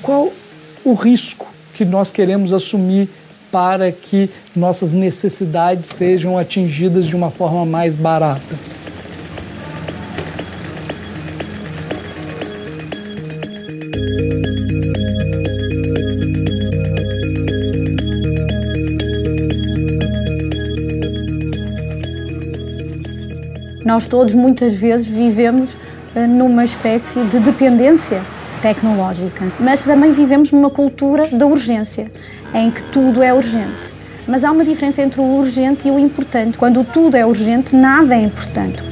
qual o risco que nós queremos assumir para que nossas necessidades sejam atingidas de uma forma mais barata. Nós todos, muitas vezes, vivemos numa espécie de dependência tecnológica, mas também vivemos numa cultura da urgência, em que tudo é urgente. Mas há uma diferença entre o urgente e o importante. Quando tudo é urgente, nada é importante.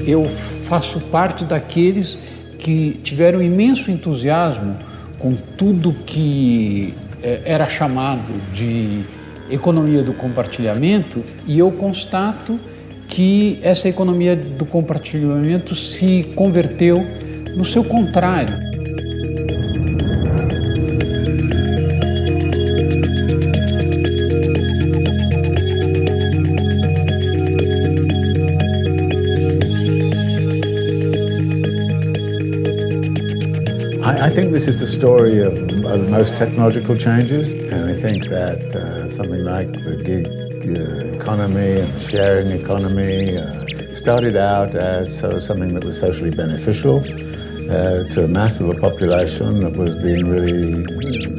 Eu faço parte daqueles que tiveram imenso entusiasmo com tudo que era chamado de economia do compartilhamento, e eu constato que essa economia do compartilhamento se converteu no seu contrário. I think this is the story of most technological changes, and I think that something like the gig economy and the sharing economy started out as something that was socially beneficial to a mass of a population that was being really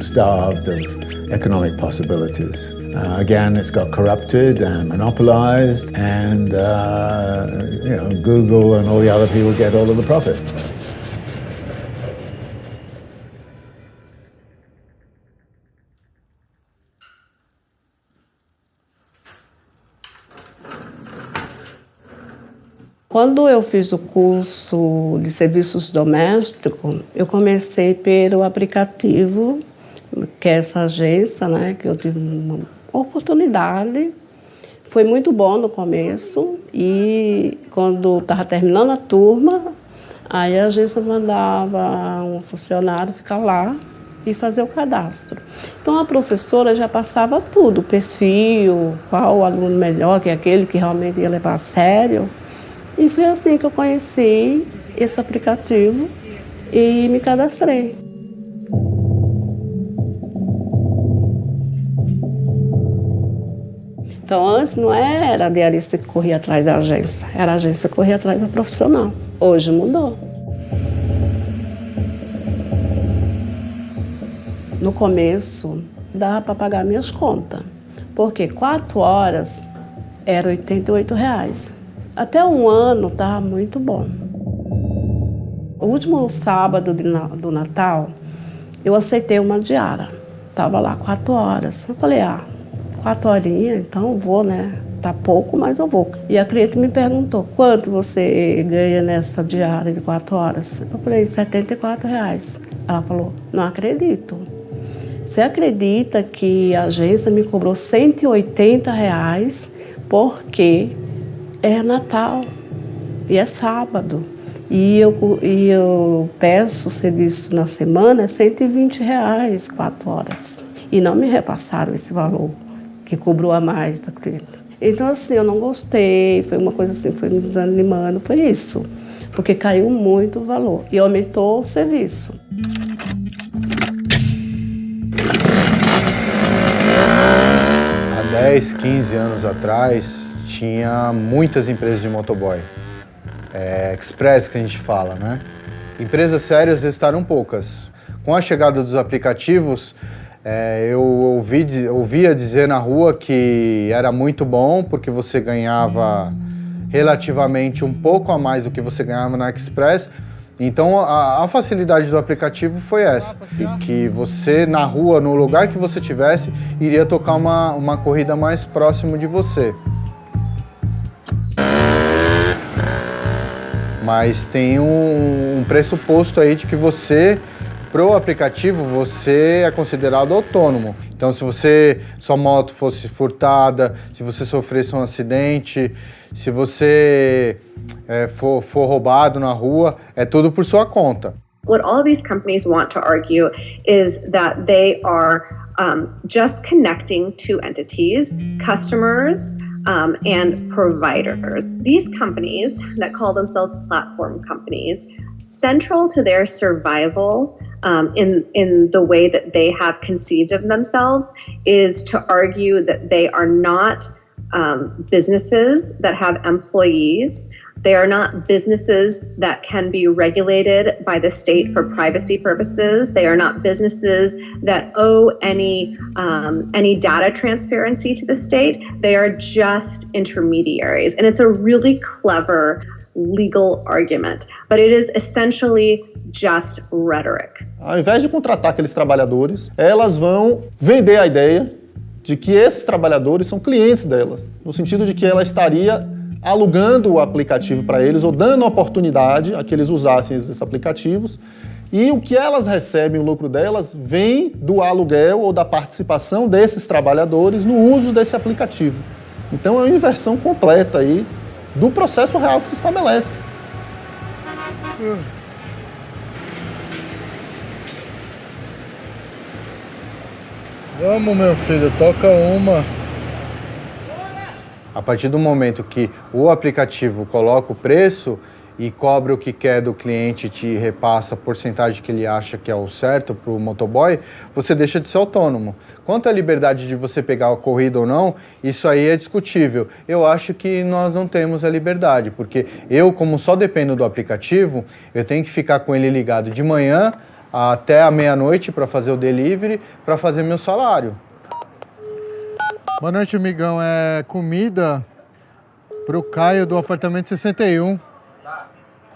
starved of economic possibilities. Again, it's got corrupted and monopolized, and Google and all the other people get all of the profit. Quando eu fiz o curso de serviços domésticos, eu comecei pelo aplicativo, que é essa agência, né, que eu tive uma oportunidade. Foi muito bom no começo e quando estava terminando a turma, aí a agência mandava um funcionário ficar lá e fazer o cadastro. Então a professora já passava tudo, o perfil, qual o aluno melhor, que é aquele que realmente ia levar a sério. E foi assim que eu conheci esse aplicativo e me cadastrei. Então, antes não era a diarista que corria atrás da agência, era a agência que corria atrás da profissional. Hoje mudou. No começo, dava para pagar minhas contas, porque 4 horas era R$88. Até um ano estava muito bom. O último sábado do Natal, eu aceitei uma diária. Estava lá 4 horas. Eu falei, 4 horinhas, então eu vou, né? Tá pouco, mas eu vou. E a cliente me perguntou, quanto você ganha nessa diária de 4 horas? Eu falei, R$74. Ela falou, não acredito. Você acredita que a agência me cobrou R$180 porque é Natal e é sábado. E eu peço o serviço na semana, R$120, 4 horas. E não me repassaram esse valor, que cobrou a mais da cliente. Então, assim, eu não gostei, foi uma coisa assim, foi me desanimando, foi isso. Porque caiu muito o valor e aumentou o serviço. Há 10, 15 anos atrás, tinha muitas empresas de motoboy. Express, que a gente fala, né? Empresas sérias restaram poucas. Com a chegada dos aplicativos, eu ouvia dizer na rua que era muito bom, porque você ganhava relativamente um pouco a mais do que você ganhava na Express. Então, a facilidade do aplicativo foi essa, que você, na rua, no lugar que você tivesse, iria tocar uma corrida mais próximo de você. Mas tem um pressuposto aí de que você, pro aplicativo, você é considerado autônomo. Então, se sua moto fosse furtada, se você sofresse um acidente, se você for roubado na rua, é tudo por sua conta. What all of these companies want to argue is that they are just connecting two entities, customers and providers. These companies that call themselves platform companies, central to their survival in the way that they have conceived of themselves is to argue that they are not businesses that have employees. They are not businesses that can be regulated by the state for privacy purposes. They are not businesses that owe any data transparency to the state. They are just intermediaries. And it's a really clever legal argument, but it is essentially just rhetoric. Ao invés de contratar aqueles trabalhadores, elas vão vender a ideia de que esses trabalhadores são clientes delas, no sentido de que ela estaria alugando o aplicativo para eles ou dando a oportunidade a que eles usassem esses aplicativos, e o que elas recebem, o lucro delas, vem do aluguel ou da participação desses trabalhadores no uso desse aplicativo. Então é uma inversão completa aí do processo real que se estabelece. Vamos, meu filho, toca uma. A partir do momento que o aplicativo coloca o preço e cobra o que quer do cliente e te repassa a porcentagem que ele acha que é o certo para o motoboy, você deixa de ser autônomo. Quanto à liberdade de você pegar a corrida ou não, isso aí é discutível. Eu acho que nós não temos a liberdade, porque eu, como só dependo do aplicativo, eu tenho que ficar com ele ligado de manhã até a meia-noite para fazer o delivery, para fazer meu salário. Boa noite, amigão. É comida pro Caio do apartamento 61.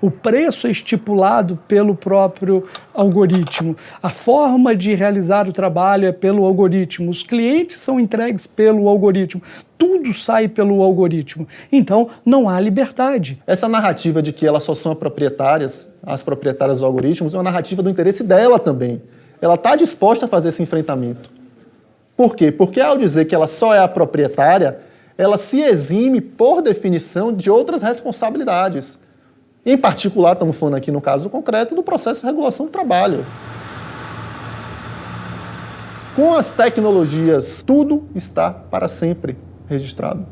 O preço é estipulado pelo próprio algoritmo. A forma de realizar o trabalho é pelo algoritmo. Os clientes são entregues pelo algoritmo. Tudo sai pelo algoritmo. Então, não há liberdade. Essa narrativa de que elas só são proprietárias, as proprietárias dos algoritmos, é uma narrativa do interesse dela também. Ela está disposta a fazer esse enfrentamento. Por quê? Porque ao dizer que ela só é a proprietária, ela se exime, por definição, de outras responsabilidades. Em particular, estamos falando aqui no caso concreto, do processo de regulação do trabalho. Com as tecnologias, tudo está para sempre registrado.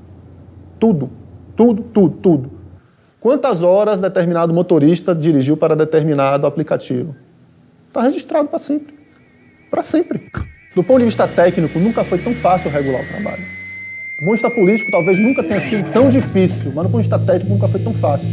Tudo. Tudo, tudo, tudo. Quantas horas determinado motorista dirigiu para determinado aplicativo? Está registrado para sempre. Para sempre. Do ponto de vista técnico, nunca foi tão fácil regular o trabalho. Do ponto de vista político, talvez nunca tenha sido tão difícil, mas do ponto de vista técnico, nunca foi tão fácil.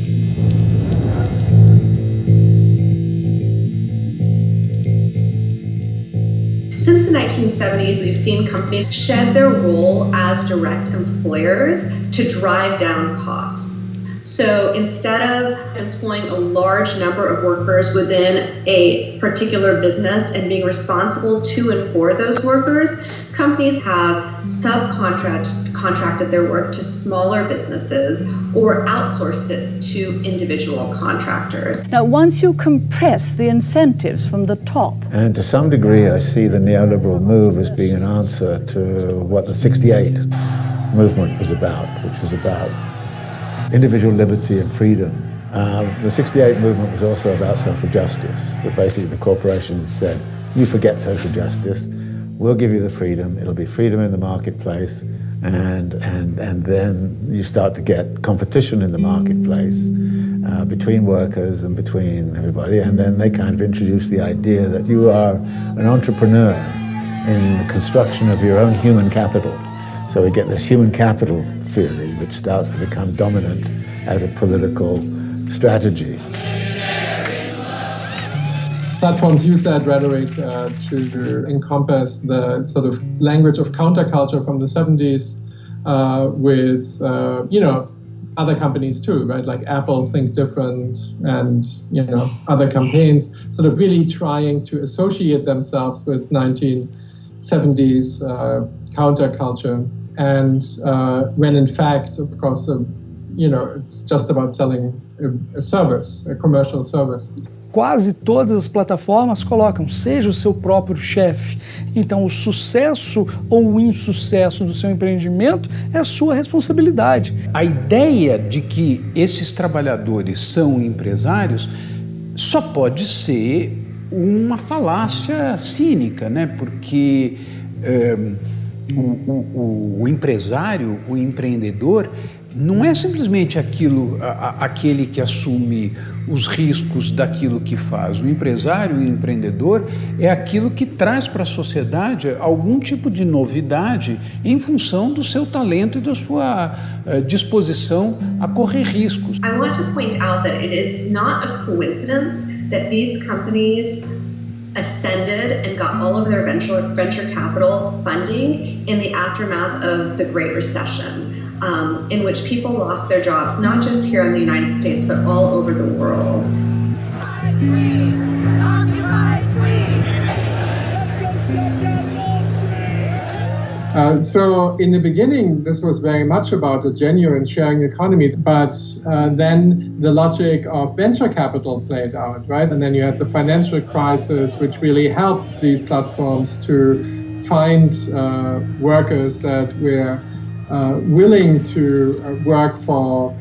Since the 1970s, we've seen companies shed their role as direct employers to drive down costs. So instead of employing a large number of workers within a particular business and being responsible to and for those workers, companies have subcontracted their work to smaller businesses or outsourced it to individual contractors. Now, once you compress the incentives from the top. And to some degree, I see the neoliberal move as being an answer to what the 68 movement was about, which was about individual liberty and freedom. The 68 movement was also about social justice, but basically the corporations said, you forget social justice, we'll give you the freedom, it'll be freedom in the marketplace, and then you start to get competition in the marketplace between workers and between everybody, and then they kind of introduce the idea that you are an entrepreneur in the construction of your own human capital. So we get this human capital theory, which starts to become dominant as a political strategy. Platforms use that rhetoric to encompass the sort of language of counterculture from the 70s with, other companies too, right? Like Apple, Think Different, and, other campaigns sort of really trying to associate themselves with 1970s counterculture. And when in fact, of course, it's just about selling a service, a commercial service. Quase todas as plataformas colocam, seja o seu próprio chefe. Então, o sucesso ou o insucesso do seu empreendimento é a sua responsabilidade. A ideia de que esses trabalhadores são empresários só pode ser uma falácia cínica, né? Porque o empresário, o empreendedor, não é simplesmente aquele que assume os riscos daquilo que faz. O empresário, o empreendedor, é aquilo que traz para a sociedade algum tipo de novidade em função do seu talento e da sua disposição a correr riscos. I want to point out that it is not a coincidence that these companies ascended and got all of their venture capital funding in the aftermath of the Great Recession. In which people lost their jobs, not just here in the United States, but all over the world. So in the beginning, this was very much about a genuine sharing economy, but then the logic of venture capital played out, right? And then you had the financial crisis, which really helped these platforms to find workers that were willing to work for,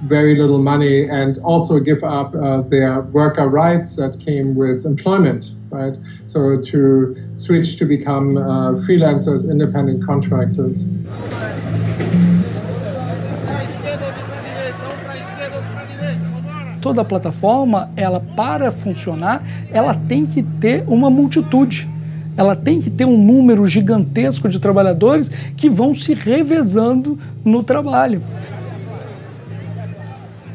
very little money and also give up their worker rights that came with employment, right? So to switch to become freelancers, independent contractors. Toda plataforma, para funcionar, ela tem que ter uma multitude. Ela tem que ter um número gigantesco de trabalhadores que vão se revezando no trabalho.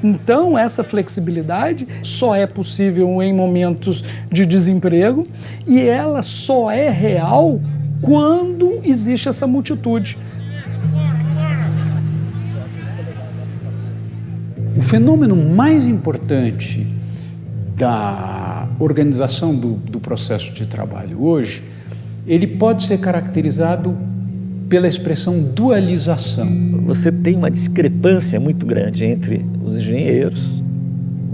Então, essa flexibilidade só é possível em momentos de desemprego e ela só é real quando existe essa multitude. O fenômeno mais importante da organização do processo de trabalho hoje, ele pode ser caracterizado pela expressão dualização. Você tem uma discrepância muito grande entre os engenheiros,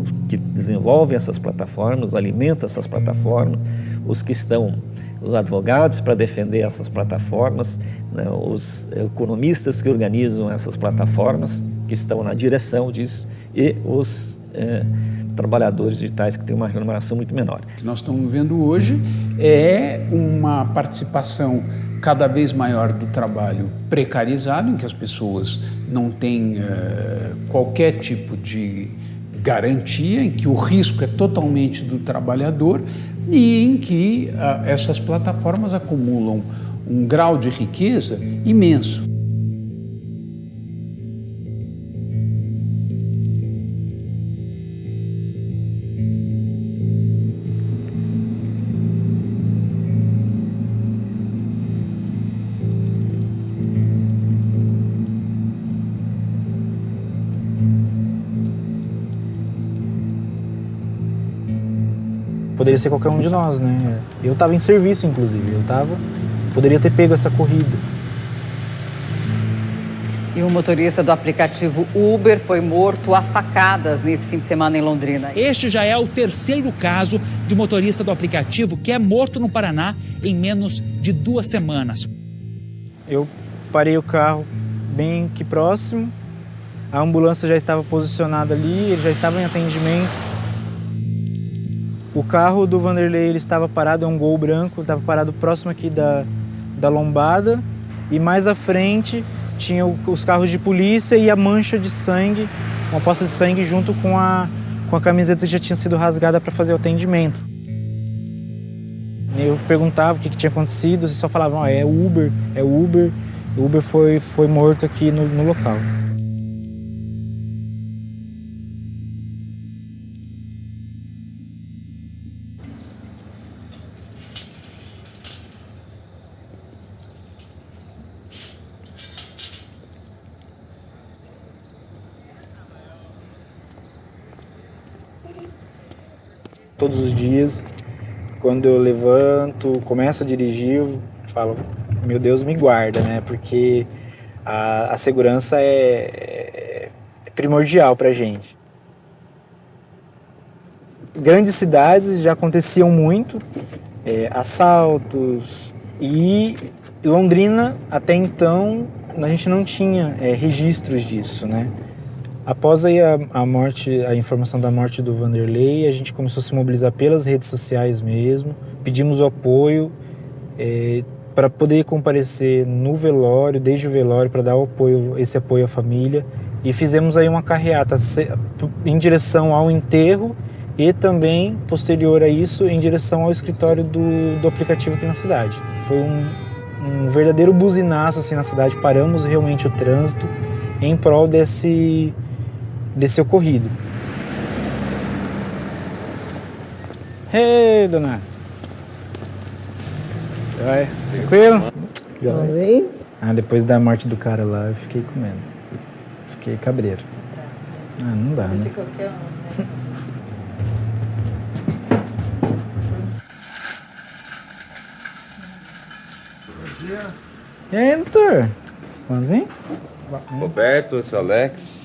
os que desenvolvem essas plataformas, alimentam essas plataformas, os advogados para defender essas plataformas, né, os economistas que organizam essas plataformas, que estão na direção disso, e os trabalhadores digitais que têm uma remuneração muito menor. O que nós estamos vendo hoje é uma participação cada vez maior do trabalho precarizado, em que as pessoas não têm qualquer tipo de garantia, em que o risco é totalmente do trabalhador e em que essas plataformas acumulam um grau de riqueza imenso. Poderia ser qualquer um de nós, né? Eu estava em serviço, inclusive. Poderia ter pego essa corrida. E o motorista do aplicativo Uber foi morto a facadas nesse fim de semana em Londrina. Este já é o terceiro caso de motorista do aplicativo que é morto no Paraná em menos de 2 semanas. Eu parei o carro bem aqui próximo, a ambulância já estava posicionada ali, ele já estava em atendimento. O carro do Vanderlei ele estava parado, é um Gol branco, ele estava parado próximo aqui da lombada e mais à frente tinha os carros de polícia e a mancha de sangue, uma poça de sangue junto com a camiseta que já tinha sido rasgada para fazer o atendimento. Eu perguntava o que tinha acontecido, eles só falavam, é Uber. O Uber foi morto aqui no local. Todos os dias, quando eu levanto, começo a dirigir, eu falo, meu Deus, me guarda, né? Porque a segurança é primordial pra gente. Grandes cidades já aconteciam muito, assaltos, e Londrina, até então, a gente não tinha registros disso, né? Após aí a morte, a informação da morte do Vanderlei, a gente começou a se mobilizar pelas redes sociais mesmo, pedimos o apoio para poder comparecer no velório, desde o velório, para dar esse apoio à família, e fizemos aí uma carreata em direção ao enterro e também, posterior a isso, em direção ao escritório do aplicativo aqui na cidade. Foi um verdadeiro buzinaço assim na cidade, paramos realmente o trânsito em prol desse ocorrido. Ei, dona! Vai, tranquilo? Depois da morte do cara lá, eu fiquei com medo. Fiquei cabreiro. Não dá, né? E aí, doutor? Bonzinho? Roberto, esse é o Alex.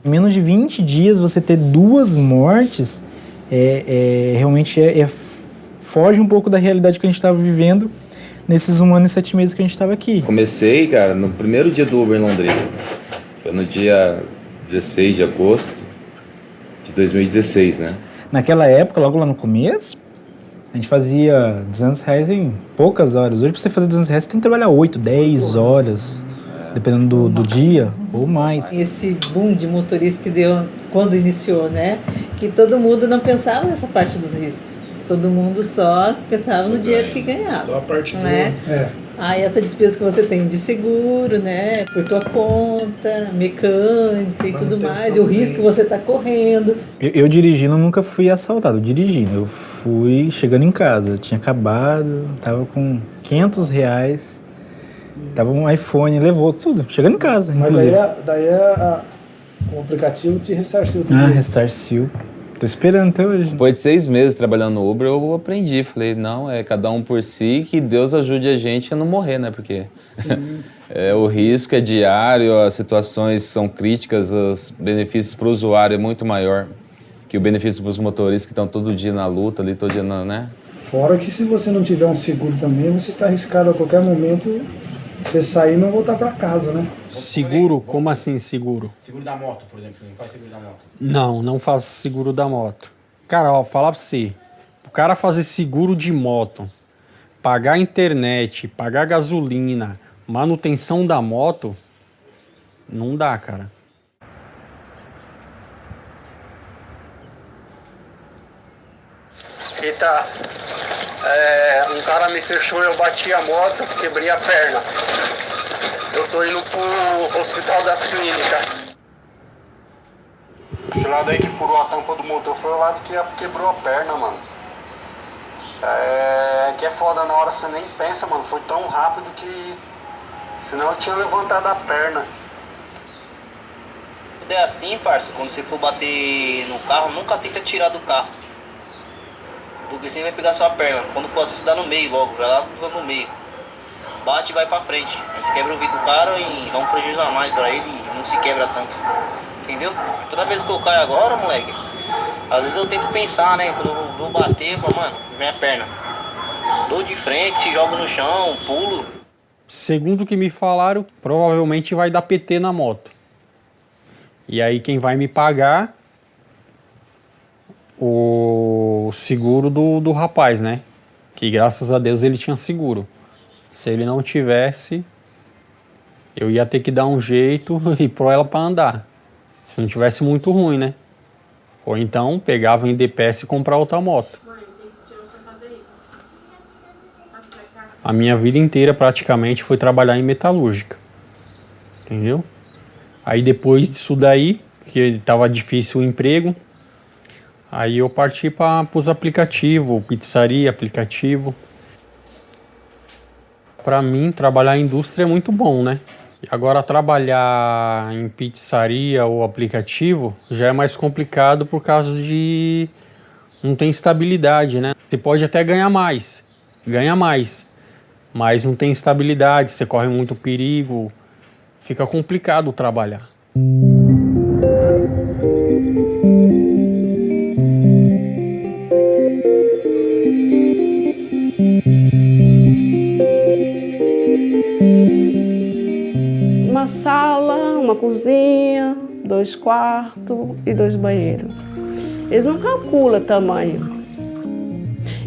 Em menos de 20 dias você ter 2 mortes realmente foge um pouco da realidade que a gente estava vivendo nesses 1 ano e 7 meses que a gente estava aqui. Comecei, cara, no primeiro dia do Uber em Londrina. Foi no dia 16 de agosto de 2016, né? Naquela época, logo lá no começo, a gente fazia R$200 em poucas horas. Hoje, para você fazer R$200, você tem que trabalhar 8, 10 horas, dependendo do dia ou mais. Esse boom de motorista que deu quando iniciou, né? Que todo mundo não pensava nessa parte dos riscos. Todo mundo só pensava no dinheiro que ganhava. Só a parte boa. Né? Aí essa despesa que você tem de seguro, né? Por tua conta, mecânica e tudo mais. E o risco que você está correndo. Eu dirigindo, nunca fui assaltado. Dirigindo, eu fui chegando em casa. Eu tinha acabado, tava com R$500. Tava um iPhone, levou tudo. Chegando em casa, mas inclusive. daí o aplicativo te ressarciu. Ressarciu. Tô esperando até hoje. Depois de 6 meses trabalhando no Uber, eu aprendi. Falei, não, é cada um por si, que Deus ajude a gente a não morrer, né? Porque o risco é diário, as situações são críticas, os benefícios para o usuário é muito maior que o benefício para os motoristas que estão todo dia na luta, ali todo dia, né? Fora que se você não tiver um seguro também, você está arriscado a qualquer momento você sair e não voltar para casa, né? Seguro? Como assim seguro? Seguro da moto, por exemplo. Não faz seguro da moto? Não faço seguro da moto. Cara, ó, falar pra você. O cara fazer seguro de moto, pagar internet, pagar gasolina, manutenção da moto, não dá, cara. Eita, um cara me fechou, eu bati a moto, quebrei a perna. Eu tô indo pro Hospital das Clínicas. Esse lado aí que furou a tampa do motor foi o lado que quebrou a perna, mano. Que é foda, na hora você nem pensa, mano. Foi tão rápido que... Senão eu tinha levantado a perna. É assim, parça, quando você for bater no carro, nunca tenta tirar do carro. Porque você vai pegar sua perna. Quando for assim, você dá no meio logo, vai lá no meio. Bate e vai pra frente. Aí você quebra o vidro do cara e dá um prejuízo a mais pra ele e não se quebra tanto. Entendeu? Toda vez que eu caio agora, moleque, às vezes eu tento pensar, né? Quando eu vou bater, mano, vem a perna. Dou de frente, jogo no chão, pulo. Segundo o que me falaram, provavelmente vai dar PT na moto. E aí quem vai me pagar o seguro do rapaz, né? Que graças a Deus ele tinha seguro. Se ele não tivesse, eu ia ter que dar um jeito e pôr ela para andar. Se não tivesse muito ruim, né? Ou então pegava em DPS e comprar outra moto. A minha vida inteira praticamente foi trabalhar em metalúrgica. Entendeu? Aí depois disso daí, que estava difícil o emprego, aí eu parti para os aplicativos, pizzaria, aplicativo. Para mim, trabalhar em indústria é muito bom, né? Agora, trabalhar em pizzaria ou aplicativo já é mais complicado por causa de... não tem estabilidade, né? Você pode até ganhar mais, mas não tem estabilidade, você corre muito perigo, fica complicado trabalhar. Uma sala, uma cozinha, 2 quartos e 2 banheiros. Eles não calculam tamanho.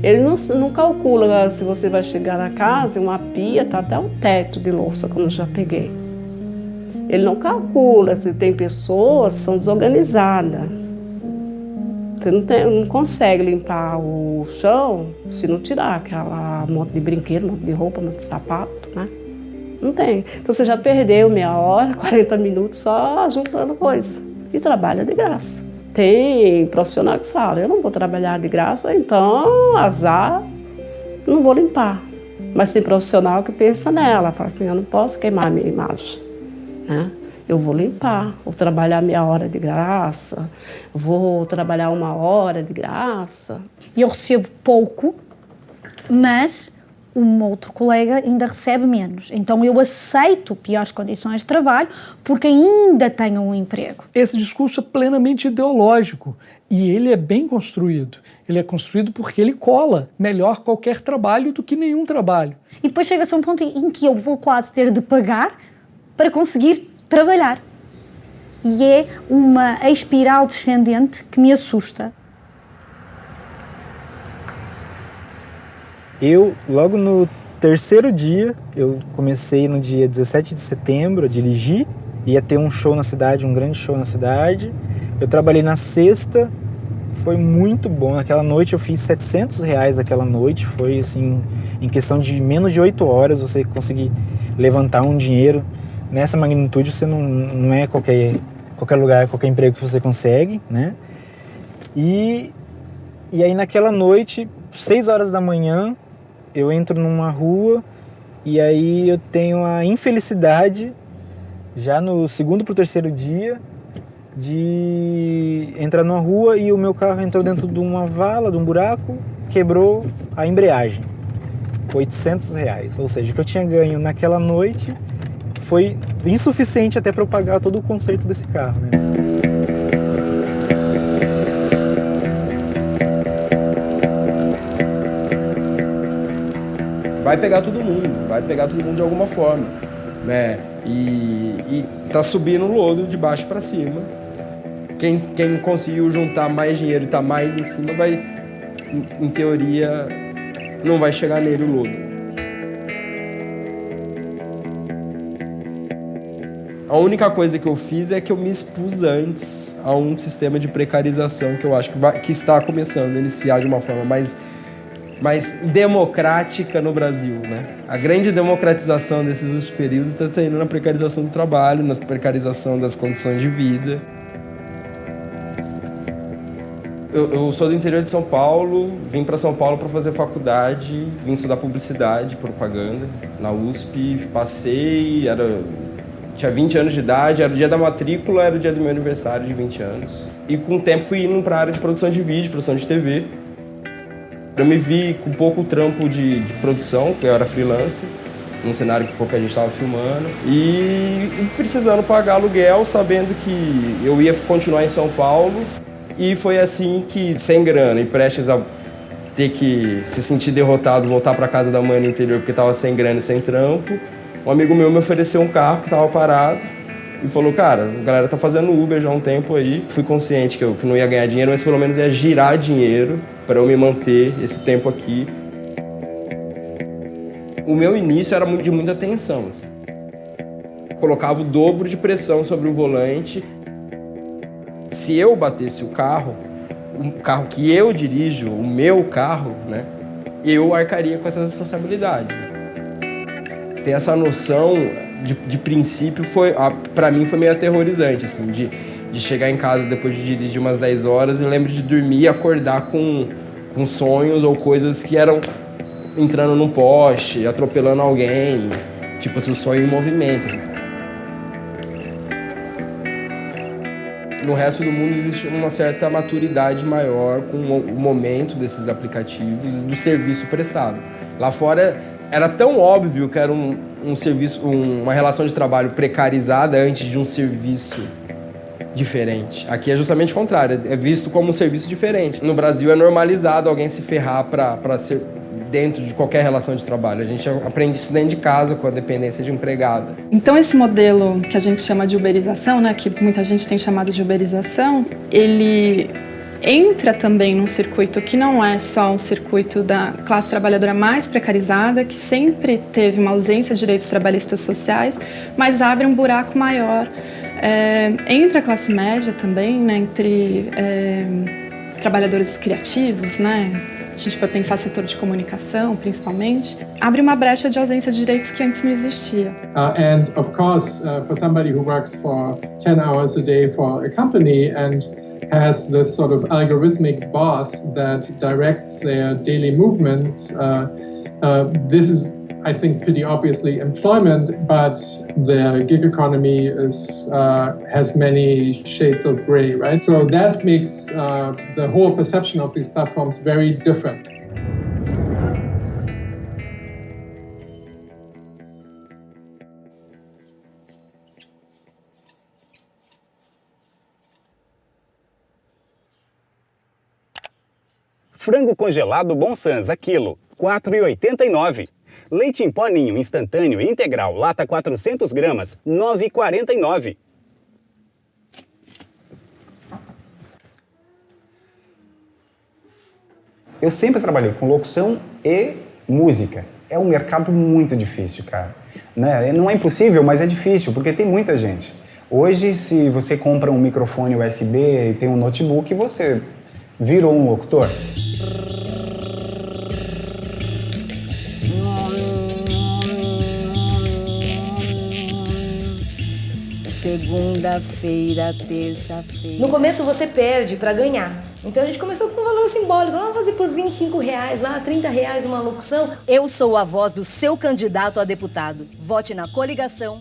Eles não calculam se você vai chegar na casa, uma pia, tá até um teto de louça, como eu já peguei. Ele não calcula se tem pessoas que são desorganizadas. Você não consegue limpar o chão se não tirar aquela monte de brinquedo, monte de roupa, monte de sapato, né? Não tem. Então você já perdeu meia hora, 40 minutos só juntando coisa. E trabalha de graça. Tem profissional que fala, eu não vou trabalhar de graça, então azar, não vou limpar. Mas tem profissional que pensa nela, fala assim, eu não posso queimar a minha imagem, né? Eu vou limpar, vou trabalhar meia hora de graça, vou trabalhar 1 hora de graça. Eu recebo pouco, mas um outro colega ainda recebe menos. Então eu aceito piores condições de trabalho porque ainda tenho um emprego. Esse discurso é plenamente ideológico e ele é bem construído. Ele é construído porque ele cola melhor qualquer trabalho do que nenhum trabalho. E depois chega-se a um ponto em que eu vou quase ter de pagar para conseguir trabalhar. E é uma espiral descendente que me assusta. Eu, logo no 3º dia, eu comecei no dia 17 de setembro a dirigir, ia ter um show na cidade, um grande show na cidade. Eu trabalhei na sexta, foi muito bom. Naquela noite eu fiz R$700 aquela noite, foi assim, em questão de menos de 8 horas você conseguir levantar um dinheiro. Nessa magnitude você não é qualquer lugar, qualquer emprego que você consegue, né? E aí naquela noite, 6 horas da manhã, eu entro numa rua e aí eu tenho a infelicidade, já no 2º para o 3º dia, de entrar numa rua e o meu carro entrou dentro de uma vala, de um buraco, quebrou a embreagem. R$800. Ou seja, o que eu tinha ganho naquela noite foi insuficiente até para eu pagar todo o conserto desse carro, né? Vai pegar todo mundo de alguma forma, né? E tá subindo o lodo de baixo para cima. Quem conseguiu juntar mais dinheiro e tá mais em cima vai, em teoria, não vai chegar nele o lodo. A única coisa que eu fiz é que eu me expus antes a um sistema de precarização que eu acho que está começando a iniciar de uma forma mais democrática no Brasil, né? A grande democratização desses períodos está saindo na precarização do trabalho, na precarização das condições de vida. Eu sou do interior de São Paulo, vim para São Paulo para fazer faculdade, vim estudar publicidade, propaganda na USP, passei, tinha 20 anos de idade, era o dia da matrícula, era o dia do meu aniversário de 20 anos. E com o tempo fui indo para a área de produção de vídeo, produção de TV. Eu me vi com pouco trampo de produção, porque eu era freelancer, num cenário que pouca gente estava filmando. E precisando pagar aluguel, sabendo que eu ia continuar em São Paulo. E foi assim que, sem grana e prestes a ter que se sentir derrotado, voltar para casa da mãe no interior porque estava sem grana e sem trampo, um amigo meu me ofereceu um carro que estava parado e falou, cara, a galera tá fazendo Uber já há um tempo aí. Fui consciente que eu não ia ganhar dinheiro, mas pelo menos ia girar dinheiro para eu me manter esse tempo aqui. O meu início era de muita tensão, assim. Colocava o dobro de pressão sobre o volante. Se eu batesse o carro que eu dirijo, o meu carro, né, eu arcaria com essas responsabilidades. Assim. Ter essa noção de princípio para mim foi meio aterrorizante, assim, de chegar em casa depois de dirigir umas 10 horas e lembro de dormir e acordar com sonhos ou coisas que eram entrando num poste, atropelando alguém, tipo assim, o sonho em movimento. Assim. No resto do mundo existe uma certa maturidade maior com o momento desses aplicativos e do serviço prestado. Lá fora era tão óbvio que era um serviço, uma relação de trabalho precarizada antes de um serviço diferente. Aqui é justamente o contrário, é visto como um serviço diferente. No Brasil é normalizado alguém se ferrar para dentro de qualquer relação de trabalho. A gente aprende isso dentro de casa, com a dependência de empregada. Então esse modelo que a gente chama de uberização, né, que muita gente tem chamado de uberização, ele entra também num circuito que não é só um circuito da classe trabalhadora mais precarizada, que sempre teve uma ausência de direitos trabalhistas sociais, mas abre um buraco maior entre a classe média também, né, entre trabalhadores criativos, né? A gente foi pensar setor de comunicação, principalmente, abre uma brecha de ausência de direitos que antes não existia. And of course, for somebody who works for 10 hours a day for a company and has this sort of algorithmic boss that directs their daily movements, this is, I think, pretty obviously employment, but the gig economy has many shades of gray, right? So that makes the whole perception of these platforms very different. Frango congelado Bom Sansa, quilo, R$ 4,89. Leite em pó Ninho instantâneo e integral, lata 400 gramas, R$ 9,49. Eu sempre trabalhei com locução e música. É um mercado muito difícil, cara. Né? Não é impossível, mas é difícil, porque tem muita gente. Hoje, se você compra um microfone USB e tem um notebook, você virou um locutor. Segunda-feira, terça-feira. No começo você perde para ganhar. Então a gente começou com um valor simbólico. Vamos fazer por R$25, lá R$30 uma locução. Eu sou a voz do seu candidato a deputado. Vote na coligação.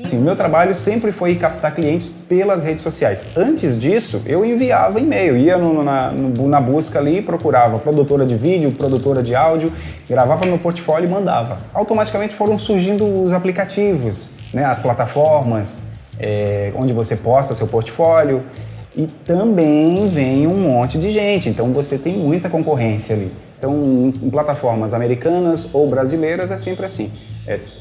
Sim, o meu trabalho sempre foi captar clientes pelas redes sociais. Antes disso, eu enviava e-mail, ia na busca ali, procurava produtora de vídeo, produtora de áudio, gravava no portfólio e mandava. Automaticamente foram surgindo os aplicativos, né, as plataformas, onde você posta seu portfólio, e também vem um monte de gente, então você tem muita concorrência ali. Então, em plataformas americanas ou brasileiras é sempre assim.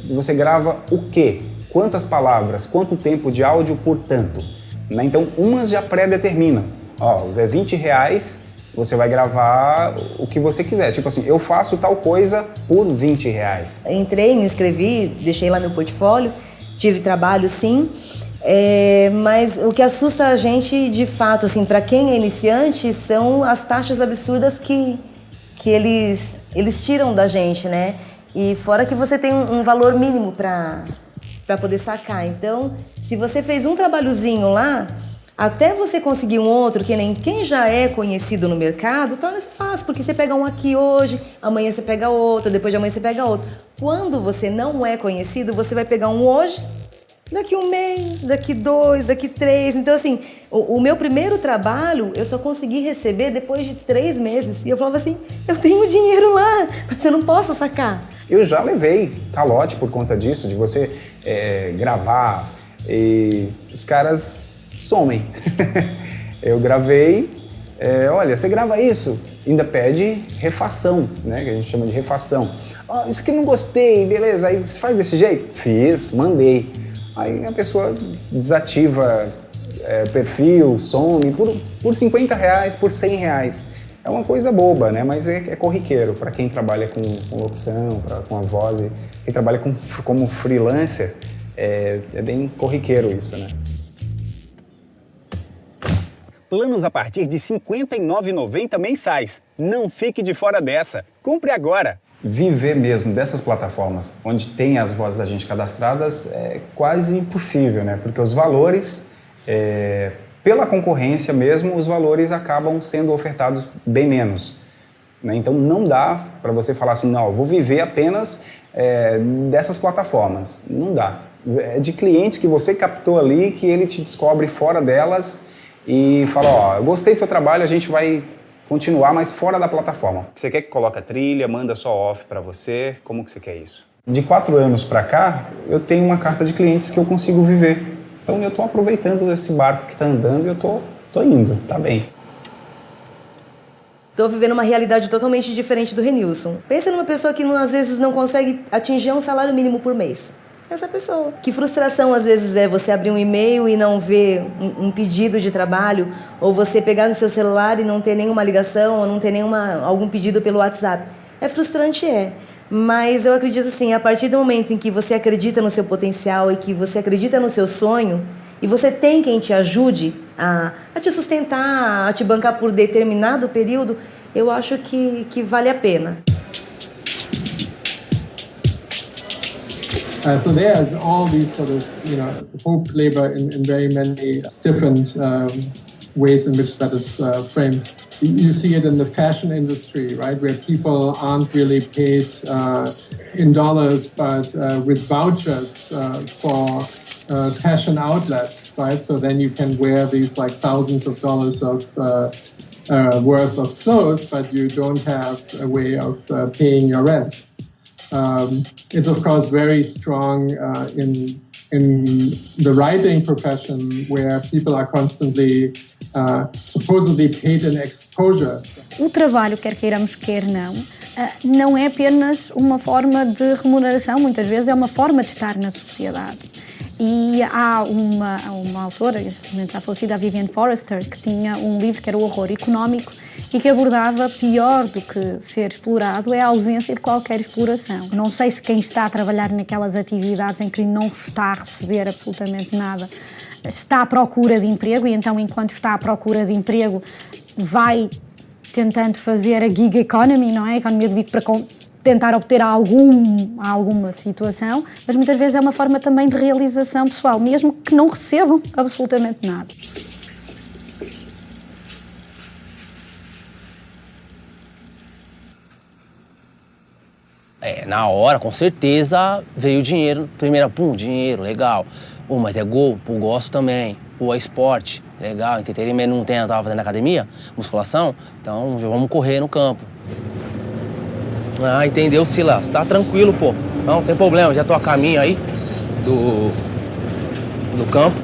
Você grava o quê? Quantas palavras? Quanto tempo de áudio por tanto? Né? Então, umas já pré-determinam. É R$20, você vai gravar o que você quiser. Tipo assim, eu faço tal coisa por R$20. Entrei, me inscrevi, deixei lá meu portfólio, tive trabalho sim. Mas o que assusta a gente, de fato, assim, para quem é iniciante, são as taxas absurdas que eles tiram da gente, né? E fora que você tem um valor mínimo para poder sacar. Então, se você fez um trabalhozinho lá, até você conseguir um outro, que nem quem já é conhecido no mercado, torna-se fácil, porque você pega um aqui hoje, amanhã você pega outro, depois de amanhã você pega outro. Quando você não é conhecido, você vai pegar um hoje, daqui um mês, daqui 2, daqui 3. Então, assim, o meu primeiro trabalho eu só consegui receber depois de 3 meses. E eu falava assim, eu tenho dinheiro lá, mas eu não posso sacar. Eu já levei calote por conta disso, de você gravar e os caras somem. Eu gravei, olha, você grava isso, ainda pede refação, né, que a gente chama de refação. Isso aqui não gostei, beleza, aí faz desse jeito? Fiz, mandei. Aí a pessoa desativa perfil, some, por R$50, por R$100. É uma coisa boba, né? Mas é corriqueiro para quem trabalha com locução, com a voz. Quem trabalha como freelancer, é bem corriqueiro isso, né? Planos a partir de R$ 59,90 mensais. Não fique de fora dessa. Compre agora! Viver mesmo dessas plataformas onde tem as vozes da gente cadastradas é quase impossível, né? Porque os valores, pela concorrência mesmo, os valores acabam sendo ofertados bem menos, né? Então não dá para você falar assim, não, eu vou viver apenas dessas plataformas. Não dá. É de clientes que você captou ali, que ele te descobre fora delas e fala, eu gostei do seu trabalho, a gente vai continuar, mas fora da plataforma. Você quer que coloque a trilha, manda só off para você? Como que você quer isso? De 4 anos para cá, eu tenho uma carta de clientes que eu consigo viver. Então eu estou aproveitando esse barco que está andando e eu tô indo, tá bem. Estou vivendo uma realidade totalmente diferente do Renilson. Pensa numa pessoa que às vezes não consegue atingir um salário mínimo por mês. Essa pessoa. Que frustração às vezes é você abrir um e-mail e não ver um pedido de trabalho, ou você pegar no seu celular e não ter nenhuma ligação, ou não ter algum pedido pelo WhatsApp. É frustrante, mas eu acredito assim, a partir do momento em que você acredita no seu potencial e que você acredita no seu sonho, e você tem quem te ajude a te sustentar, a te bancar por determinado período, eu acho que vale a pena. So there's all these sort of, hope labor in very many different ways in which that is framed. You see it in the fashion industry, right, where people aren't really paid in dollars, but with vouchers for fashion outlets, right? So then you can wear these like thousands of dollars of worth of clothes, but you don't have a way of paying your rent. It's of course very strong in the writing profession, where people are constantly supposedly paid in exposure. O trabalho, quer queiramos, quer não é apenas uma forma de remuneração, muitas vezes é uma forma de estar na sociedade. E há uma autora, já falecida, a Vivian Forrester, que tinha um livro que era o Horror Económico e que abordava, pior do que ser explorado, é a ausência de qualquer exploração. Não sei se quem está a trabalhar naquelas atividades em que não se está a receber absolutamente nada está à procura de emprego, e então, enquanto está à procura de emprego, vai tentando fazer a gig economy, não é? A economia do bico, para tentar obter alguma situação, mas muitas vezes é uma forma também de realização pessoal, mesmo que não recebam absolutamente nada. Na hora, com certeza, veio o dinheiro. Primeiro, dinheiro, legal. Mas é gol, gosto também. É esporte, legal. Entretenimento não tem, eu tava fazendo academia, musculação, então vamos correr no campo. Entendeu, Silas? Tá tranquilo, pô. Não, sem problema, já tô a caminho aí do campo.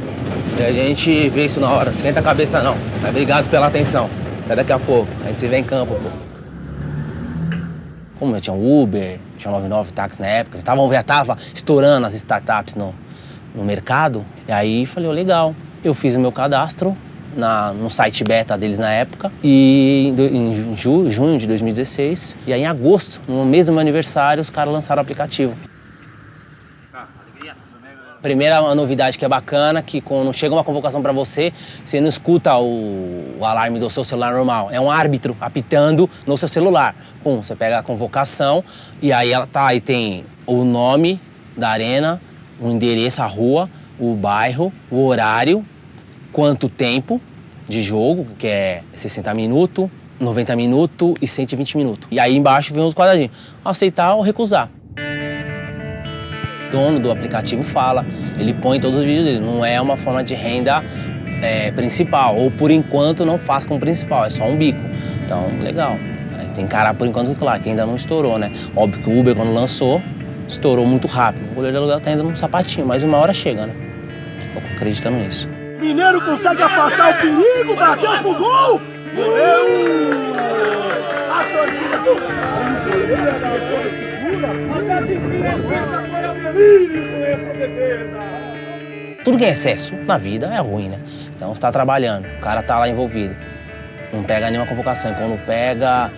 E a gente vê isso na hora. Esquenta a cabeça não. Obrigado pela atenção. Até daqui a pouco. A gente se vê em campo, pô. Como eu tinha Uber, tinha 99 táxi na época, já tava estourando as startups no mercado. E aí falei, legal. Eu fiz o meu cadastro no site beta deles na época, e em junho de 2016, e aí em agosto, no mês do meu aniversário, os caras lançaram o aplicativo. Primeira novidade que é bacana, que quando chega uma convocação para você, você não escuta o alarme do seu celular normal, é um árbitro apitando no seu celular. Você pega a convocação e aí aí tem o nome da arena, o endereço, a rua, o bairro, o horário, quanto tempo de jogo, que é 60 minutos, 90 minutos e 120 minutos. E aí embaixo vem os quadradinhos, aceitar ou recusar. O dono do aplicativo fala, ele põe todos os vídeos dele, não é uma forma de renda principal, ou por enquanto não faz como principal, é só um bico. Então, legal. Tem que encarar por enquanto, claro, que ainda não estourou, né? Óbvio que o Uber, quando lançou, estourou muito rápido. O goleiro de aluguel tá ainda num sapatinho, mas uma hora chega, né? Tô acreditando nisso. Mineiro consegue afastar o perigo, bateu pro gol! Goleiro! A torcida segura, faca de defesa, foi a delírio com essa defesa! Tudo que é excesso na vida é ruim, né? Então você tá trabalhando, o cara tá lá envolvido, não pega nenhuma convocação. Quando pega,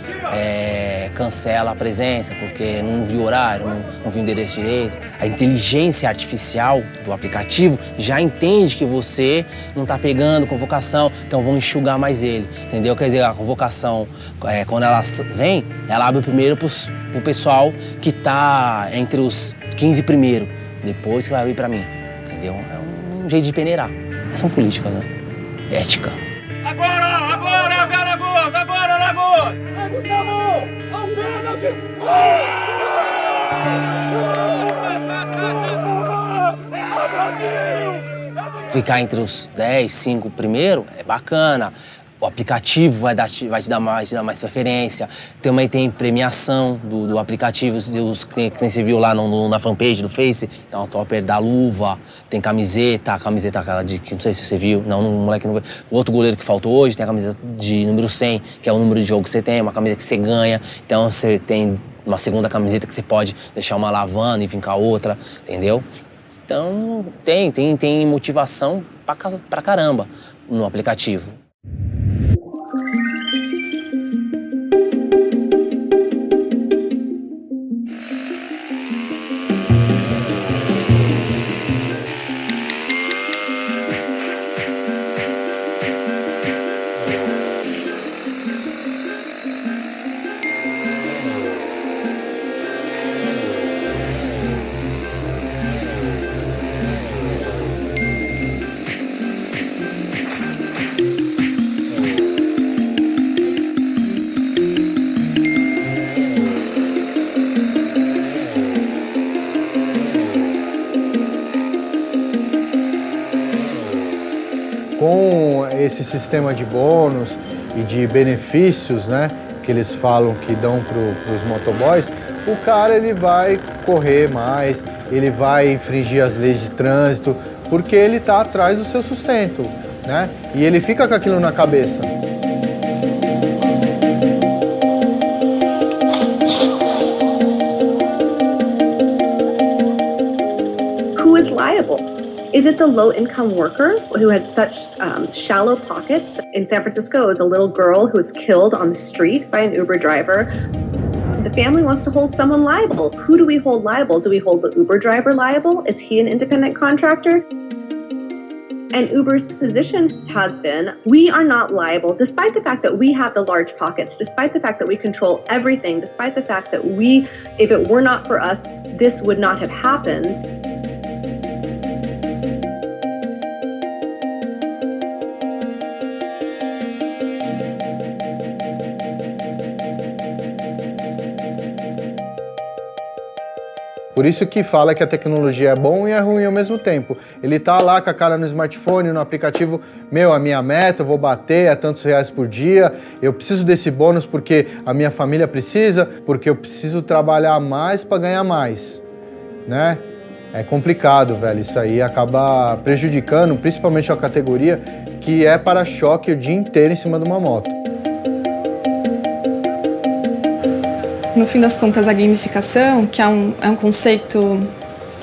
cancela a presença porque não viu horário, não viu o endereço direito. A inteligência artificial do aplicativo já entende que você não está pegando convocação, então vão enxugar mais ele, entendeu? Quer dizer, a convocação, quando ela vem, ela abre primeiro pro pessoal que está entre os 15 primeiros, depois que vai abrir para mim, entendeu? É um jeito de peneirar. São políticas, né? Ética. Agora, Alagoas! Agora, Alagoas! Vai, Gustavo! Ao pênalti! Ficar entre os 10, 5 primeiro é bacana. o aplicativo vai te dar mais preferência. Também tem premiação do aplicativo, que você viu lá na fanpage do Face. Tem o topper da luva, tem camiseta aquela que não sei se você viu, não, o moleque não viu. O outro goleiro que faltou hoje tem a camiseta de número 100, que é o número de jogo que você tem, uma camiseta que você ganha. Então você tem uma segunda camiseta que você pode deixar uma lavando e vir com a outra, entendeu? Então tem motivação pra caramba no aplicativo. Com esse sistema de bônus e de benefícios, né, que eles falam que dão para os motoboys, o cara ele vai correr mais, ele vai infringir as leis de trânsito, porque ele está atrás do seu sustento, né? E ele fica com aquilo na cabeça. Who is liable? Is it the low-income worker who has such shallow pockets? In San Francisco, it was a little girl who was killed on the street by an Uber driver. The family wants to hold someone liable. Who do we hold liable? Do we hold the Uber driver liable? Is he an independent contractor? And Uber's position has been, we are not liable, despite the fact that we have the large pockets, despite the fact that we control everything, despite the fact that if it were not for us, this would not have happened. Por isso que fala que a tecnologia é bom e é ruim ao mesmo tempo. Ele tá lá com a cara no smartphone, no aplicativo, a minha meta, eu vou bater a tantos reais por dia, eu preciso desse bônus porque a minha família precisa, porque eu preciso trabalhar mais para ganhar mais, né? É complicado, velho, isso aí acaba prejudicando, principalmente a categoria que é para-choque o dia inteiro em cima de uma moto. No fim das contas, a gamificação, que é um conceito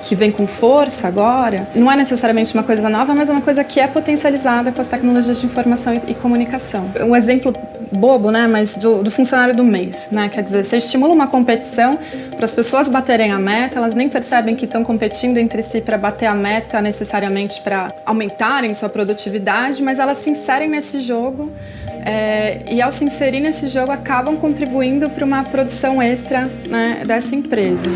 que vem com força agora, não é necessariamente uma coisa nova, mas é uma coisa que é potencializada com as tecnologias de informação e comunicação. Um exemplo bobo, né, mas do funcionário do mês, né? Quer dizer, você estimula uma competição para as pessoas baterem a meta, elas nem percebem que estão competindo entre si para bater a meta necessariamente para aumentarem sua produtividade, mas elas se inserem nesse jogo. E ao se inserir nesse jogo acabam contribuindo para uma produção extra, né, dessa empresa.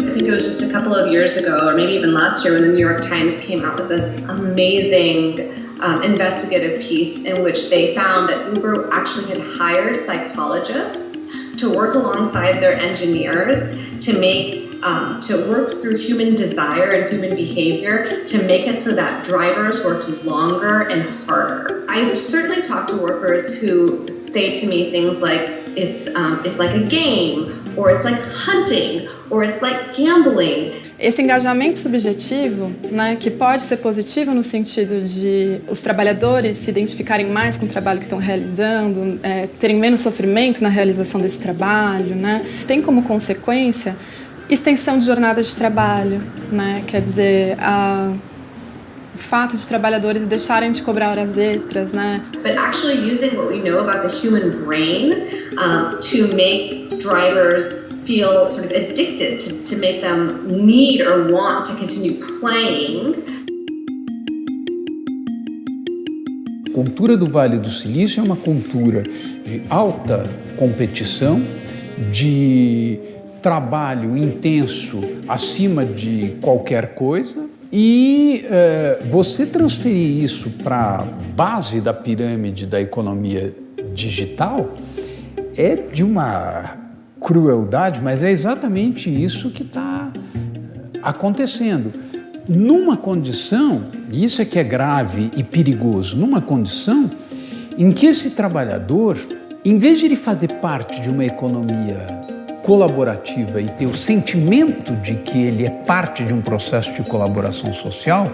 I think it was just a couple of years ago, or maybe even last year, when the New York Times came out with this amazing investigative piece in which they found that Uber actually had hired psychologists to work alongside their engineers to work through human desire and human behavior to make it so that drivers worked longer and harder. I've certainly talked to workers who say to me things like, it's like a game, or it's like hunting, or it's like gambling. Esse engajamento subjetivo, né, que pode ser positivo no sentido de os trabalhadores se identificarem mais com o trabalho que estão realizando, terem menos sofrimento na realização desse trabalho, né, tem como consequência extensão de jornada de trabalho, né, quer dizer, o fato de trabalhadores deixarem de cobrar horas extras, né. But actually using what we know about the human brain to make drivers feel sort of addicted, to make them need or want to continue playing. A cultura do Vale do Silício é uma cultura de alta competição, de trabalho intenso acima de qualquer coisa, e você transferir isso para a base da pirâmide da economia digital é de uma crueldade, mas é exatamente isso que está acontecendo. numa condição, e isso é que é grave e perigoso, numa condição em que esse trabalhador, em vez de ele fazer parte de uma economia colaborativa e ter o sentimento de que ele é parte de um processo de colaboração social,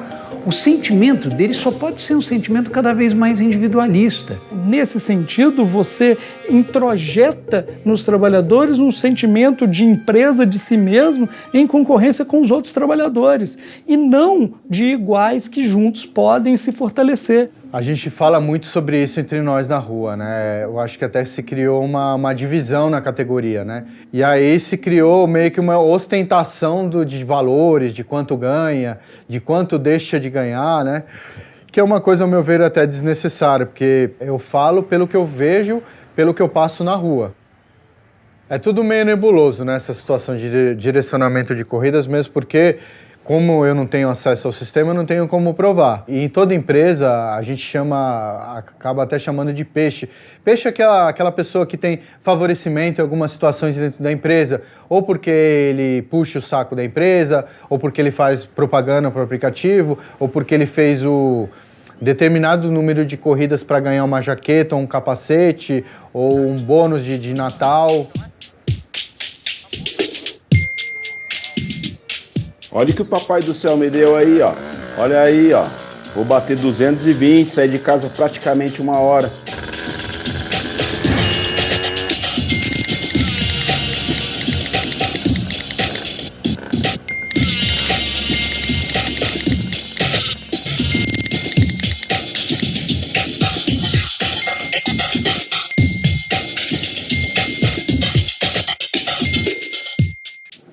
o sentimento dele só pode ser um sentimento cada vez mais individualista. Nesse sentido, você introjeta nos trabalhadores um sentimento de empresa de si mesmo em concorrência com os outros trabalhadores, e não de iguais que juntos podem se fortalecer. A gente fala muito sobre isso entre nós na rua, né? Eu acho que até se criou uma divisão na categoria, né? E aí se criou meio que uma ostentação de valores, de quanto ganha, de quanto deixa de ganhar, né? Que é uma coisa, ao meu ver, até desnecessária, porque eu falo pelo que eu vejo, pelo que eu passo na rua. É tudo meio nebuloso, né? Essa situação de direcionamento de corridas, mesmo porque, como eu não tenho acesso ao sistema, eu não tenho como provar. E em toda empresa, a gente acaba até chamando de peixe. Peixe é aquela pessoa que tem favorecimento em algumas situações dentro da empresa, ou porque ele puxa o saco da empresa, ou porque ele faz propaganda para o aplicativo, ou porque ele fez o determinado número de corridas para ganhar uma jaqueta, ou um capacete, ou um bônus de Natal. Olha o que o papai do céu me deu aí, ó. Olha aí, ó. Vou bater 220, sair de casa praticamente 1 hora.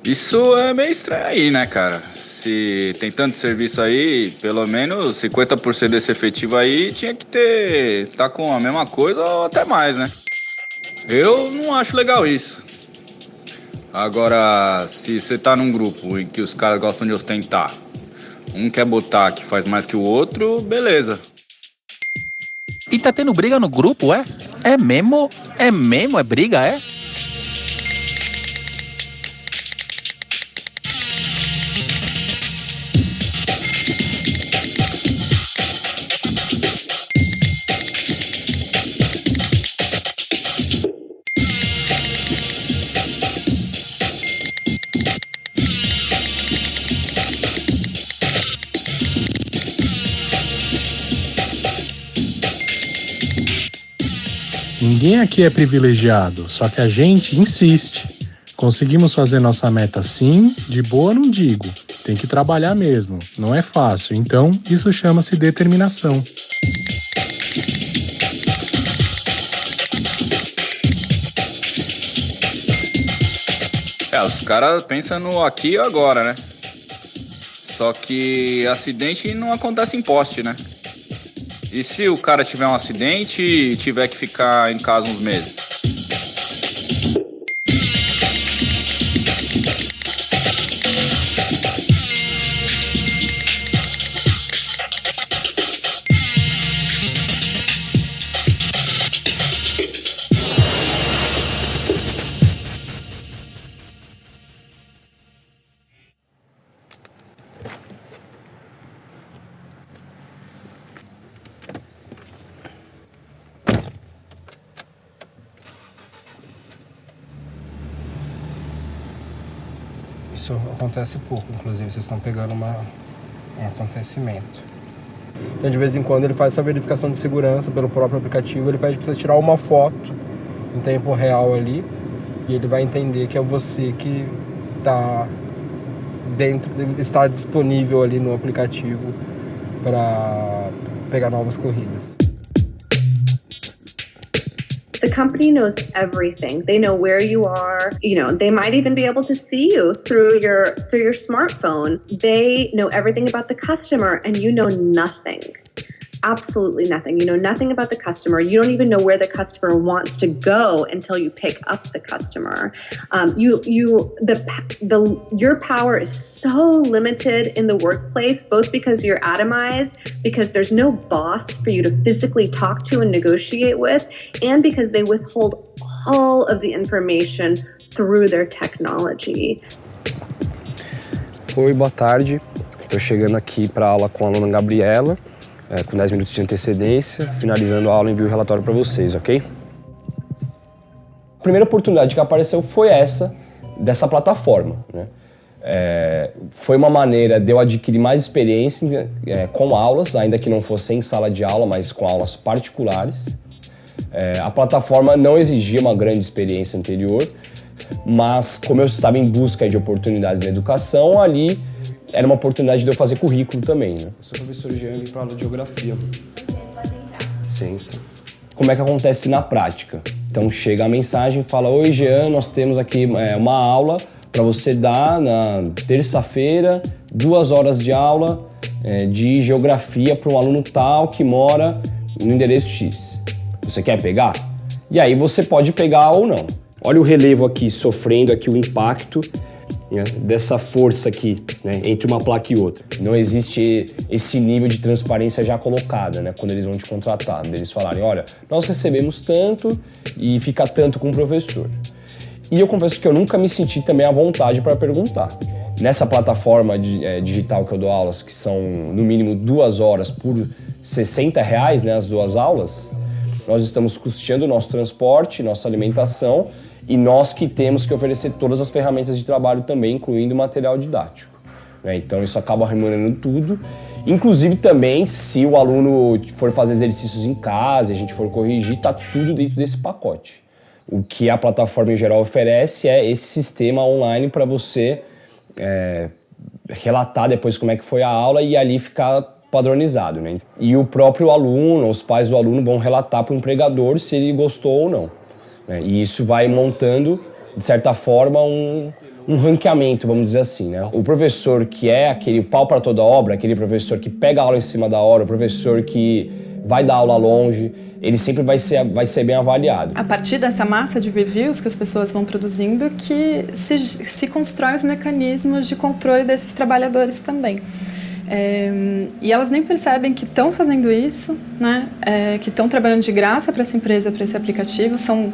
Isso é meio estranho aí, né, cara? Se tem tanto serviço aí, pelo menos 50% desse efetivo aí tinha que estar com a mesma coisa ou até mais, né? Eu não acho legal isso. Agora, se você tá num grupo em que os caras gostam de ostentar, um quer botar que faz mais que o outro, beleza. E tá tendo briga no grupo, é? É mesmo? É mesmo? É briga, é? Ninguém aqui é privilegiado, só que a gente insiste. Conseguimos fazer nossa meta sim, de boa não digo. Tem que trabalhar mesmo, não é fácil, então isso chama-se determinação. Os caras pensam no aqui e agora, né? Só que acidente não acontece em poste, né? E se o cara tiver um acidente e tiver que ficar em casa uns meses? Isso acontece pouco, inclusive, vocês estão pegando um acontecimento. Então, de vez em quando, ele faz essa verificação de segurança pelo próprio aplicativo, ele pede para você tirar uma foto em tempo real ali, e ele vai entender que é você que está disponível ali no aplicativo para pegar novas corridas. The company knows everything. They know where you are. You know, they might even be able to see you through your smartphone. They know everything about the customer, and you know nothing. Absolutely nothing. You know nothing about the customer. You don't even know where the customer wants to go until you pick up the customer. Your power is so limited in the workplace, both because you're atomized, because there's no boss for you to physically talk to and negotiate with, and because they withhold all of the information through their technology. Oi, boa tarde. Estou chegando aqui para a aula com a aluna Gabriela, com 10 minutos de antecedência, finalizando a aula e envio o relatório para vocês, ok? A primeira oportunidade que apareceu foi essa, dessa plataforma, né? Foi uma maneira de eu adquirir mais experiência com aulas, ainda que não fosse em sala de aula, mas com aulas particulares. A plataforma não exigia uma grande experiência anterior, mas como eu estava em busca de oportunidades na educação, ali era uma oportunidade de eu fazer currículo também, né? Eu sou professor Jean, vim para aula de geografia. Licença. Como é que acontece na prática? Então chega a mensagem e fala: oi Jean, nós temos aqui uma aula para você dar na terça-feira, 2 horas de aula de geografia para um aluno tal que mora no endereço X. Você quer pegar? E aí você pode pegar ou não. Olha o relevo aqui sofrendo aqui o impacto, né, dessa força aqui, né, entre uma placa e outra. Não existe esse nível de transparência já colocada, né, quando eles vão te contratar. Eles falarem: olha, nós recebemos tanto e fica tanto com o professor. E eu confesso que eu nunca me senti também à vontade para perguntar. Nessa plataforma digital que eu dou aulas, que são no mínimo 2 horas por R$60, né, as 2 aulas, nós estamos custeando o nosso transporte, nossa alimentação, e nós que temos que oferecer todas as ferramentas de trabalho também, incluindo material didático, né? Então isso acaba remunerando tudo. Inclusive também, se o aluno for fazer exercícios em casa, a gente for corrigir, está tudo dentro desse pacote. O que a plataforma em geral oferece é esse sistema online para você relatar depois como é que foi a aula e ali ficar padronizado, né? E o próprio aluno, os pais do aluno vão relatar para o empregador se ele gostou ou não, né? E isso vai montando, de certa forma, um ranqueamento, vamos dizer assim, né? O professor que é aquele pau para toda obra, aquele professor que pega a aula em cima da hora, o professor que vai dar aula longe, ele sempre vai ser bem avaliado. A partir dessa massa de reviews que as pessoas vão produzindo, que se constrói os mecanismos de controle desses trabalhadores também. E elas nem percebem que estão fazendo isso, né? Que estão trabalhando de graça para essa empresa, para esse aplicativo. São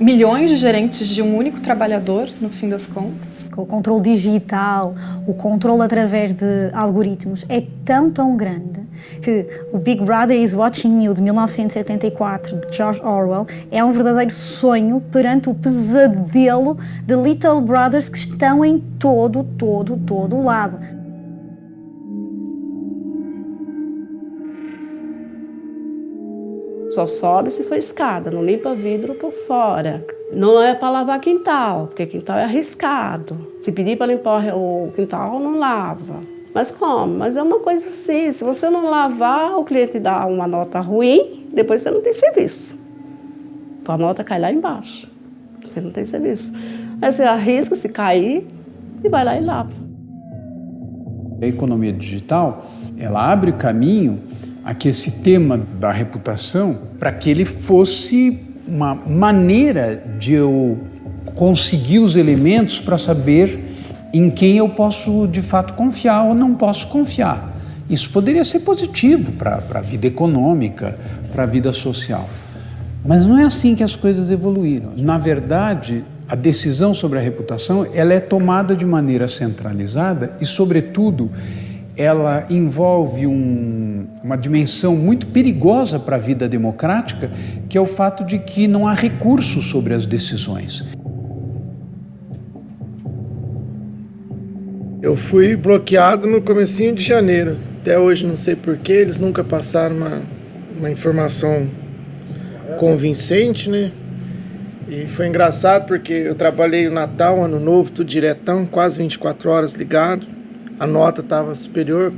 milhões de gerentes de um único trabalhador, no fim das contas. O controle digital, o controle através de algoritmos é tão grande que o Big Brother is Watching You, de 1974, de George Orwell, é um verdadeiro sonho perante o pesadelo de Little Brothers que estão em todo o lado. Só sobe se for escada, não limpa vidro por fora. Não é para lavar quintal, porque quintal é arriscado. Se pedir para limpar o quintal, não lava. Mas como? Mas é uma coisa assim, se você não lavar, o cliente dá uma nota ruim, depois você não tem serviço. A nota cai lá embaixo, você não tem serviço. Aí você arrisca, se cair, e vai lá e lava. A economia digital, ela abre caminho a que esse tema da reputação, para que ele fosse uma maneira de eu conseguir os elementos para saber em quem eu posso de fato confiar ou não posso confiar. Isso poderia ser positivo para a vida econômica, para a vida social. Mas não é assim que as coisas evoluíram. Na verdade, a decisão sobre a reputação, ela é tomada de maneira centralizada e, sobretudo, ela envolve uma dimensão muito perigosa para a vida democrática, que é o fato de que não há recurso sobre as decisões. Eu fui bloqueado no comecinho de janeiro. Até hoje não sei porquê, eles nunca passaram uma informação convincente, né? E foi engraçado porque eu trabalhei o Natal, Ano Novo, tudo diretão, quase 24 horas ligado. A nota estava superior,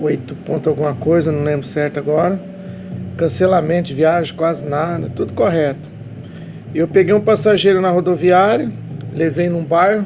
8 ponto alguma coisa, não lembro certo agora. Cancelamento de viagem, quase nada, tudo correto. E eu peguei um passageiro na rodoviária, levei num bairro,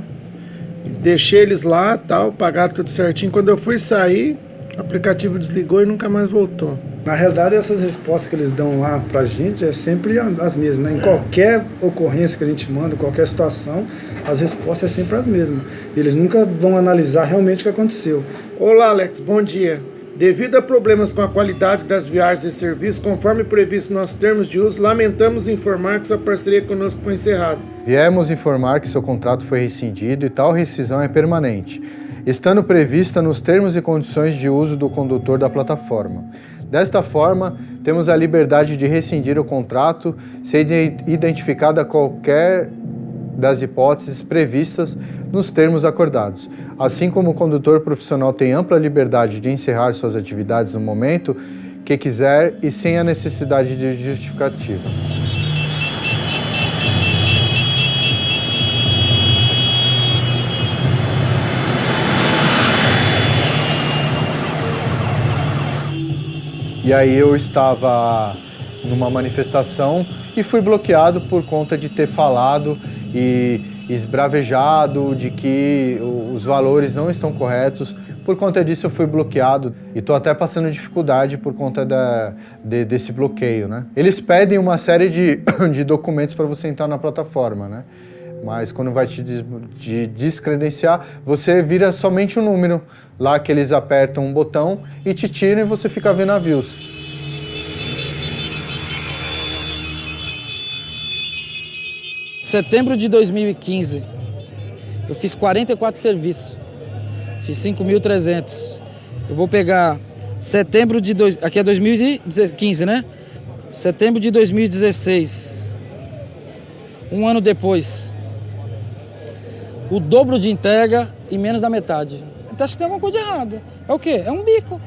deixei eles lá, tal, pagaram tudo certinho. Quando eu fui sair, o aplicativo desligou e nunca mais voltou. Na realidade, essas respostas que eles dão lá pra gente é sempre as mesmas, né? Em qualquer ocorrência que a gente manda, qualquer situação, as respostas são sempre as mesmas. Eles nunca vão analisar realmente o que aconteceu. Olá, Alex, bom dia. Devido a problemas com a qualidade das viagens e serviços, conforme previsto nos nossos termos de uso, lamentamos informar que sua parceria conosco foi encerrada. Viemos informar que seu contrato foi rescindido e tal rescisão é permanente. estando prevista nos termos e condições de uso do condutor da plataforma. Desta forma, temos a liberdade de rescindir o contrato se identificada qualquer das hipóteses previstas nos termos acordados, assim como o condutor profissional tem ampla liberdade de encerrar suas atividades no momento que quiser e sem a necessidade de justificativa. E aí eu estava numa manifestação e fui bloqueado por conta de ter falado e esbravejado de que os valores não estão corretos. Por conta disso eu fui bloqueado e estou até passando dificuldade por conta desse bloqueio, né? Eles pedem uma série de documentos para você entrar na plataforma, né? Mas quando vai te descredenciar, você vira somente um número. Lá que eles apertam um botão e te tiram e você fica vendo navios. Setembro de 2015, eu fiz 44 serviços, fiz 5.300. Eu vou pegar setembro de... Aqui é 2015, né? Setembro de 2016, um ano depois. O dobro de entrega e menos da metade. Então acho que tem alguma coisa de errado. É o quê? É um bico.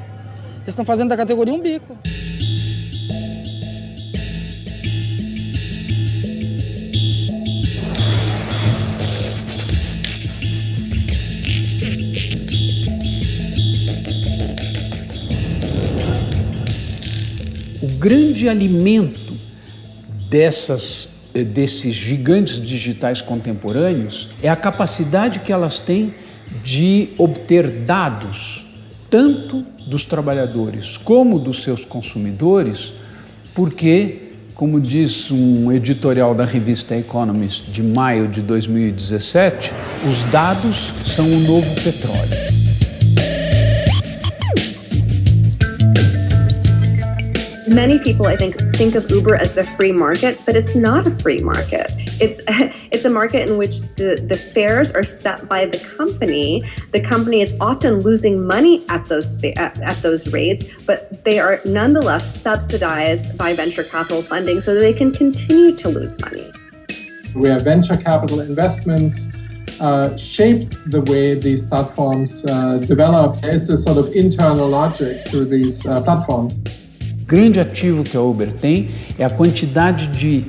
Eles estão fazendo da categoria um bico. O grande alimento desses gigantes digitais contemporâneos é a capacidade que elas têm de obter dados, tanto dos trabalhadores como dos seus consumidores, porque, como diz um editorial da revista Economist de maio de 2017, os dados são o novo petróleo. Many people, I think of Uber as the free market, but it's not a free market. It's a market in which the fares are set by the company. The company is often losing money at those rates, but they are nonetheless subsidized by venture capital funding so that they can continue to lose money. Where venture capital investments shaped the way these platforms develop, there is this sort of internal logic to these platforms. O grande ativo que a Uber tem é a quantidade de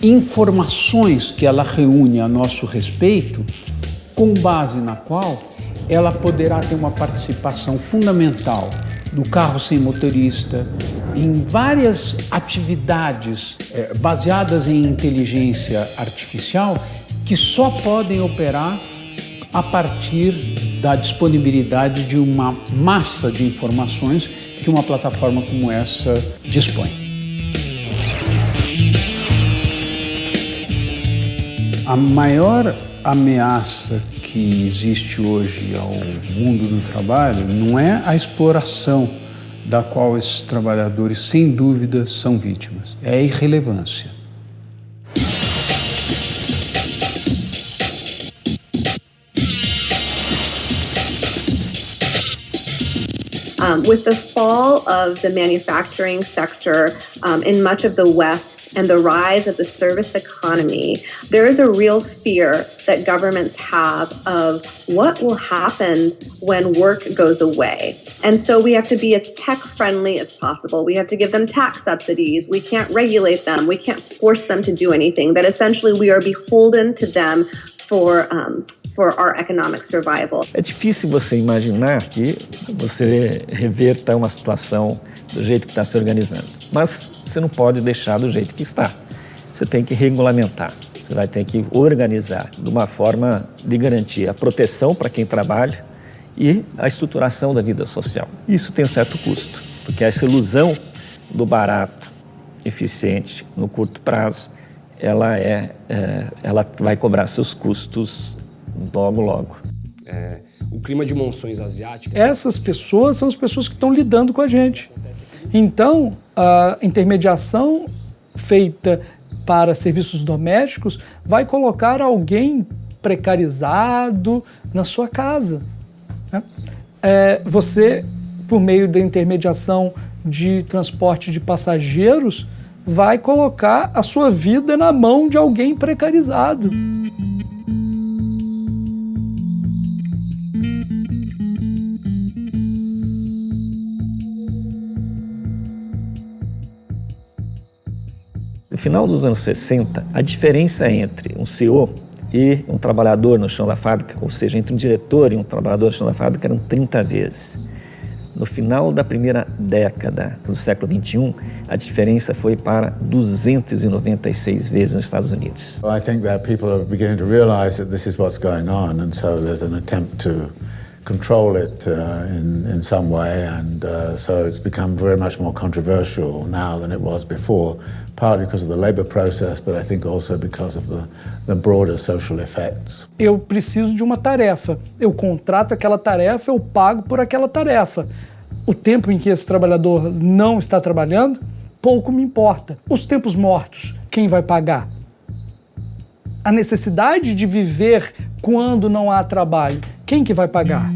informações que ela reúne a nosso respeito, com base na qual ela poderá ter uma participação fundamental no carro sem motorista, em várias atividades baseadas em inteligência artificial que só podem operar a partir da disponibilidade de uma massa de informações que uma plataforma como essa dispõe. A maior ameaça que existe hoje ao mundo do trabalho não é a exploração da qual esses trabalhadores, sem dúvida, são vítimas, é a irrelevância. With the fall of the manufacturing sector in much of the West and the rise of the service economy, there is a real fear that governments have of what will happen when work goes away. And so we have to be as tech-friendly as possible. We have to give them tax subsidies. We can't regulate them. We can't force them to do anything. That essentially we are beholden to them for our economic survival. É difícil você imaginar que você reverta uma situação do jeito que está se organizando. Mas você não pode deixar do jeito que está. Você tem que regulamentar. Você vai ter que organizar de uma forma de garantir a proteção para quem trabalha e a estruturação da vida social. Isso tem um certo custo, porque essa ilusão do barato, eficiente, no curto prazo, ela vai cobrar seus custos logo. O clima de monções asiáticas... Essas pessoas são as pessoas que estão lidando com a gente. Então, a intermediação feita para serviços domésticos vai colocar alguém precarizado na sua casa. né? Você, por meio da intermediação de transporte de passageiros, vai colocar a sua vida na mão de alguém precarizado. No final dos anos 60, a diferença entre um CEO e um trabalhador no chão da fábrica, ou seja, entre um diretor e um trabalhador no chão da fábrica, eram 30 vezes. No final da primeira década do século XXI, a diferença foi para 296 vezes nos Estados Unidos. I think that people are beginning to realize that this is what's going on, and so there's an attempt to control it in some way, and so it's become very much more controversial now than it was before, partly because of the labor process, but I think also because of the broader social effects. Eu preciso de uma tarefa, eu contrato aquela tarefa, eu pago por aquela tarefa. O tempo em que esse trabalhador não está trabalhando, pouco me importa. Os tempos mortos, quem vai pagar? A necessidade de viver quando não há trabalho, quem que vai pagar?